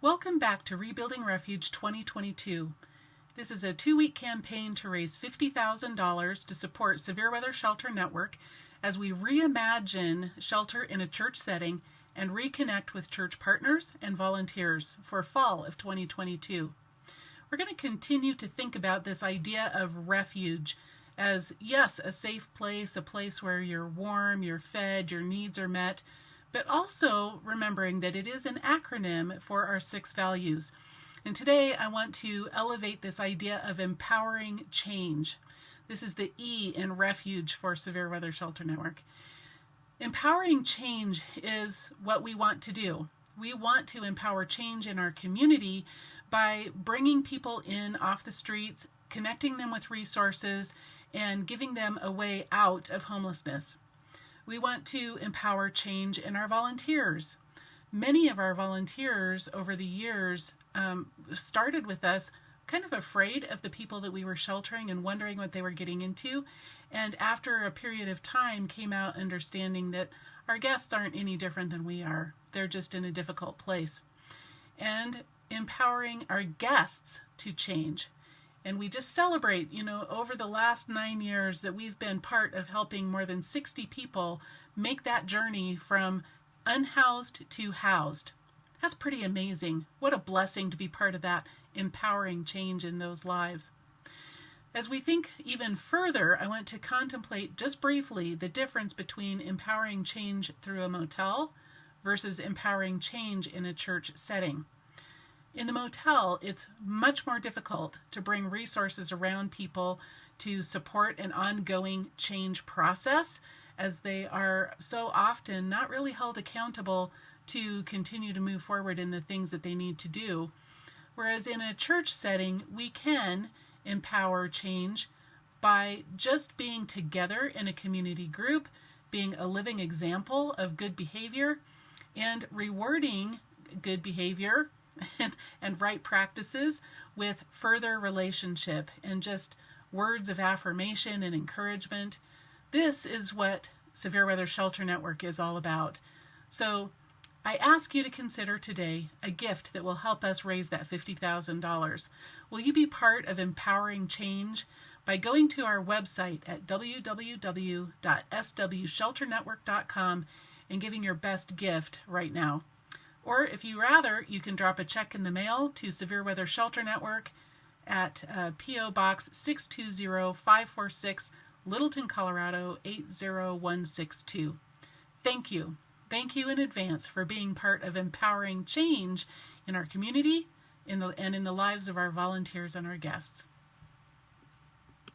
Welcome back to Rebuilding Refuge 2022. This is a 2-week campaign to raise $50,000 to support Severe Weather Shelter Network as we reimagine shelter in a church setting and reconnect with church partners and volunteers for fall of 2022. We're going to continue to think about this idea of refuge as, yes, a safe place, a place where you're warm, you're fed, your needs are met, but also remembering that it is an acronym for our 6 values. And today I want to elevate this idea of empowering change. This is the E in refuge for Severe Weather Shelter Network. Empowering change is what we want to do. We want to empower change in our community by bringing people in off the streets, connecting them with resources, and giving them a way out of homelessness. We want to empower change in our volunteers. Many of our volunteers over the years started with us kind of afraid of the people that we were sheltering and wondering what they were getting into. And after a period of time came out understanding that our guests aren't any different than we are. They're just in a difficult place. And empowering our guests to change. And we just celebrate, over the last 9 years that we've been part of helping more than 60 people make that journey from unhoused to housed. That's pretty amazing. What a blessing to be part of that empowering change in those lives. As we think even further, I want to contemplate just briefly the difference between empowering change through a motel versus empowering change in a church setting. In the motel, it's much more difficult to bring resources around people to support an ongoing change process, as they are so often not really held accountable to continue to move forward in the things that they need to do. Whereas in a church setting, we can empower change by just being together in a community group, being a living example of good behavior, and rewarding good behavior and right practices with further relationship and just words of affirmation and encouragement. This is what Severe Weather Shelter Network is all about. So I ask you to consider today a gift that will help us raise that $50,000. Will you be part of empowering change by going to our website at www.swshelternetwork.com and giving your best gift right now? Or if you rather, you can drop a check in the mail to Severe Weather Shelter Network at P.O. Box 620546, Littleton, Colorado 80162. Thank you. Thank you in advance for being part of empowering change in our community and in the lives of our volunteers and our guests.